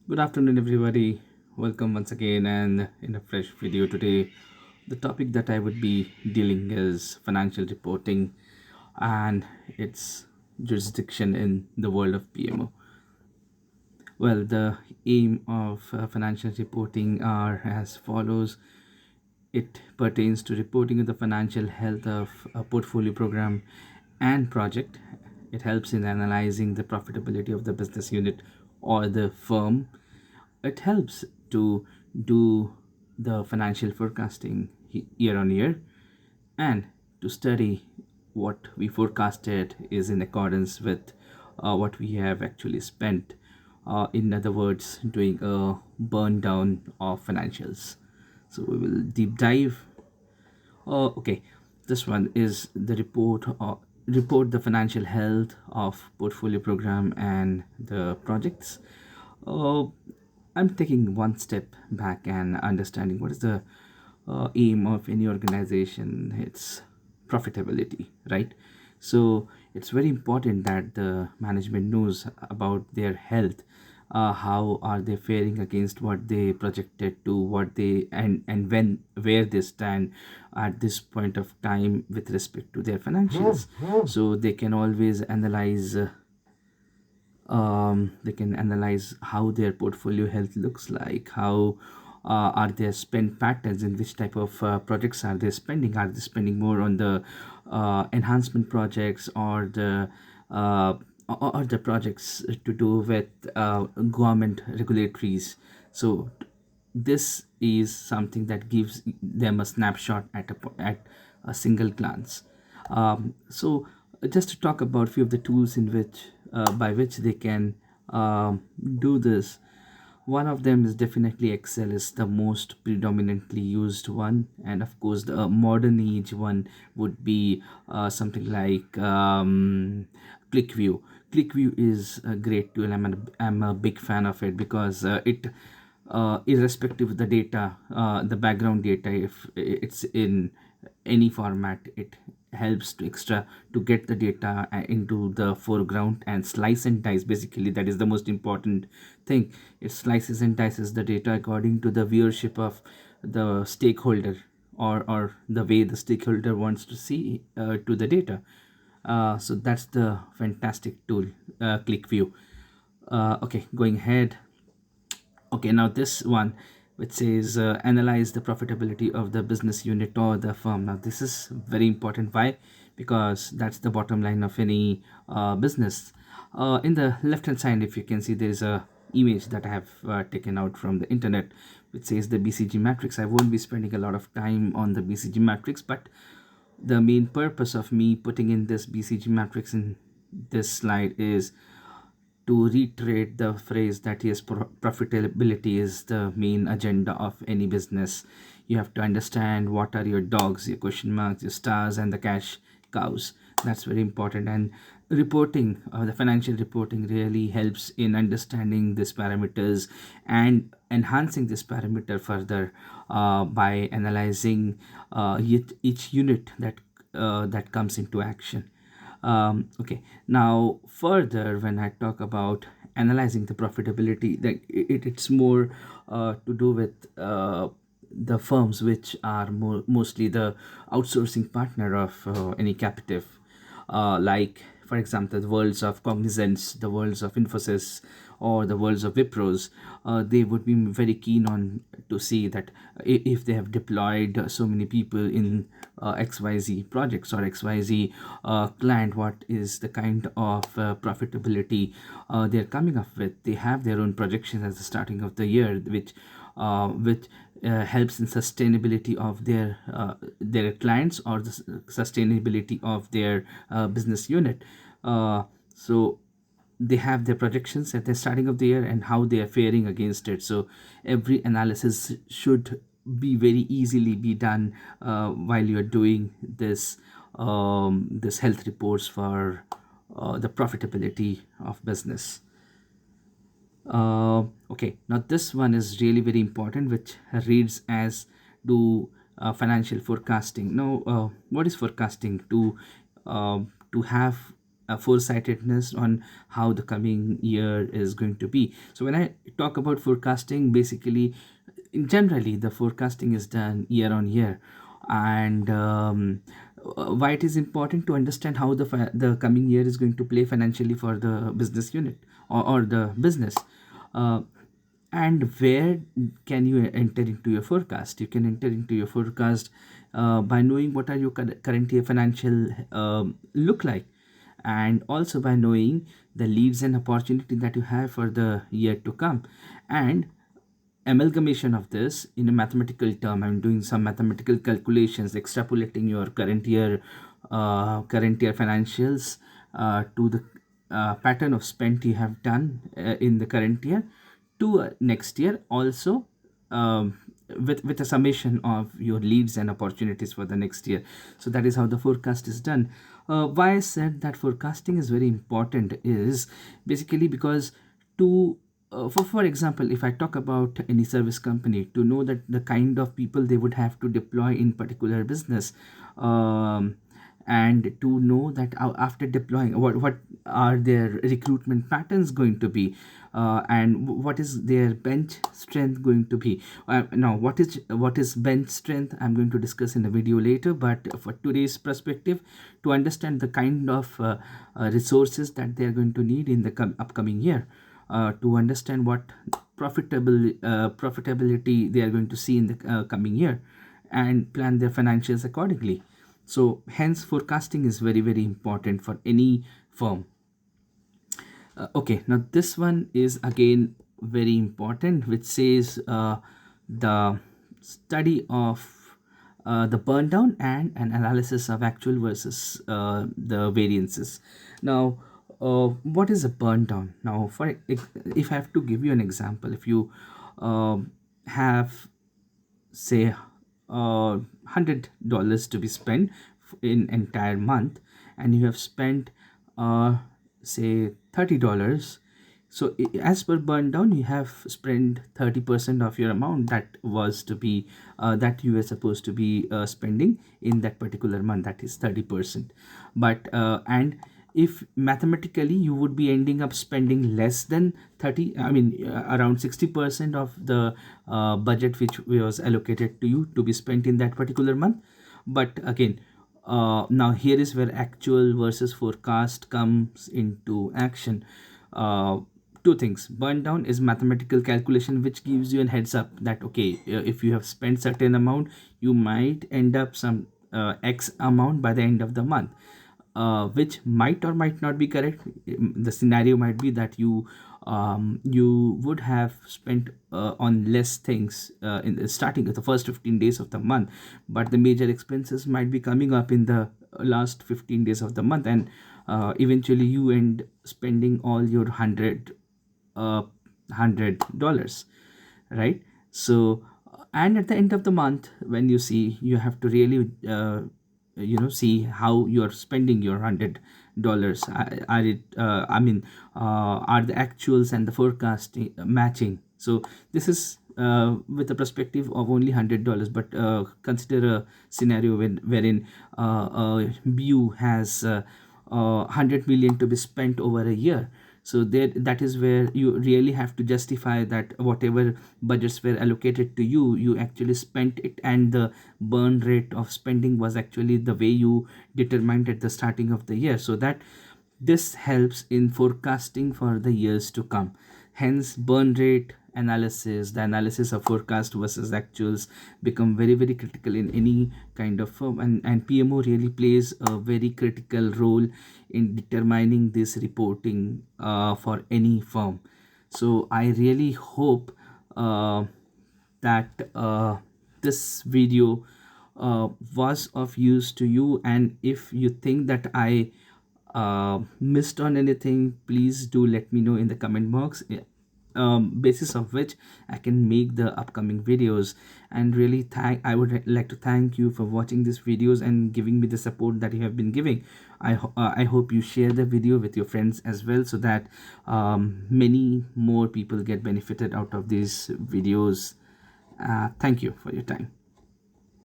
Good afternoon, everybody. Welcome once again, and in a fresh video today. The topic that I would be dealing is financial reporting and its jurisdiction in the world of PMO. Well, the aim of financial reporting are as follows. It pertains to reporting of the financial health of a portfolio program and project. It helps in analyzing the profitability of the business unit or the firm. It helps to do the financial forecasting year on year, and to study what we forecasted is in accordance with what we have actually spent. In other words, doing a burn down of financials. So we will deep dive. Okay, this one is the report the financial health of portfolio program and the projects. uh, I'm taking one step back and understanding what is the aim of any organization. It's profitability, right? So it's very important that the management knows about their health. How are they faring against what they projected to, what they and when where they stand at this point of time with respect to their financials. So they can analyze how their portfolio health looks like, how are their spend patterns, in which type of projects are they spending more on the enhancement projects or uh, the projects to do with government regulatories. So this is something that gives them a snapshot at a single glance. So just to talk about few of the tools in which by which they can do this. One of them is definitely Excel is the most predominantly used one, and of course the modern age one would be something like ClickView. ClickView is a great tool. I'm a big fan of it because it irrespective of the data, the background data, if it's in any format, it helps to get the data into the foreground and slice and dice. Basically, that is the most important thing. It slices and dices the data according to the viewership of the stakeholder, or the way the stakeholder wants to see to the data. So that's the fantastic tool, ClickView. Okay, going ahead. Okay, now this one, which says analyze the profitability of the business unit or the firm. Now this is very important. Why? Because that's the bottom line of any business. In the left hand side, if you can see, there is a image that I have taken out from the internet, which says the BCG matrix. I won't be spending a lot of time on the BCG matrix, but the main purpose of me putting in this BCG matrix in this slide is to reiterate the phrase that yes, profitability is the main agenda of any business. You have to understand what are your dogs, your question marks, your stars, and the cash cows. That's very important. And reporting, the financial reporting really helps in understanding these parameters and enhancing this parameter further by analyzing each unit that comes into action. Okay, now further, when I talk about analyzing the profitability, that it's more to do with the firms which are mostly the outsourcing partner of any captive, like for example the worlds of Cognizance, the worlds of Infosys, or the worlds of Wipros. They would be very keen on to see that if they have deployed so many people in XYZ projects or XYZ client, what is the kind of profitability they're coming up with. They have their own projections at the starting of the year, which helps in sustainability of their clients, or the sustainability of their business unit. So they have their projections at the starting of the year and how they are faring against it. So every analysis should be very easily be done while you're doing this health reports for the profitability of business. Okay, now this one is really very important, which reads as do financial forecasting. Now, what is forecasting? To have foresightedness on how the coming year is going to be. So when I talk about forecasting, basically, generally the forecasting is done year on year. And why it is important to understand how the coming year is going to play financially for the business unit, or the business. uh, and where can you enter into your forecast? You can enter into your forecast by knowing what are your current year financial look like, and also by knowing the leads and opportunity that you have for the year to come. And amalgamation of this in a mathematical term, I'm doing some mathematical calculations, extrapolating your current year financials to the pattern of spend you have done in the current year to next year also, with a summation of your leads and opportunities for the next year. So that is how the forecast is done. Why I said that forecasting is very important is basically because to for example, if I talk about any service company, to know that the kind of people they would have to deploy in particular business, um, and to know that after deploying, what are their recruitment patterns going to be, and what is their bench strength going to be. Now, what is bench strength, I'm going to discuss in a video later, but for today's perspective, to understand the kind of resources that they are going to need in the upcoming year, to understand what profitability they are going to see in the coming year, and plan their financials accordingly. So hence forecasting is very, very important for any firm. Okay, now this one is again very important, which says the study of the burn down and an analysis of actual versus the variances. Now, what is a burn down? Now, if I have to give you an example, if you have, say, $100 to be spent in entire month, and you have spent say $30. So as per burn down, you have spent 30% of your amount that was to be that you were supposed to be spending in that particular month, that is 30%. But and if mathematically you would be ending up spending less than 30, I mean around 60% of the budget which was allocated to you to be spent in that particular month. But again, now here is where actual versus forecast comes into action. uh, Two things: burn down is mathematical calculation which gives you a heads up that okay, if you have spent certain amount, you might end up some x amount by the end of the month, which might or might not be correct. The scenario might be that you would have spent on less things in the starting of the first 15 days of the month, but the major expenses might be coming up in the last 15 days of the month, and eventually you end spending all your $100, right? So, and at the end of the month, when you see, you have to really see how you are spending your $100. Are it I mean are the actuals and the forecast matching? So this is with the perspective of only $100, but consider a scenario wherein BU has 100 million to be spent over a year. So there, that is where you really have to justify that whatever budgets were allocated to you, you actually spent it, and the burn rate of spending was actually the way you determined at the starting of the year, so that this helps in forecasting for the years to come. Hence, burn rate analysis, the analysis of forecast versus actuals, become very, very critical in any kind of firm, and PMO really plays a very critical role in determining this reporting for any firm. So I really hope that this video was of use to you, and if you think that I missed on anything, please do let me know in the comment box, basis of which I can make the upcoming videos. And really I would like to thank you for watching these videos and giving me the support that you have been giving. I hope you share the video with your friends as well, so that many more people get benefited out of these videos. Thank you for your time.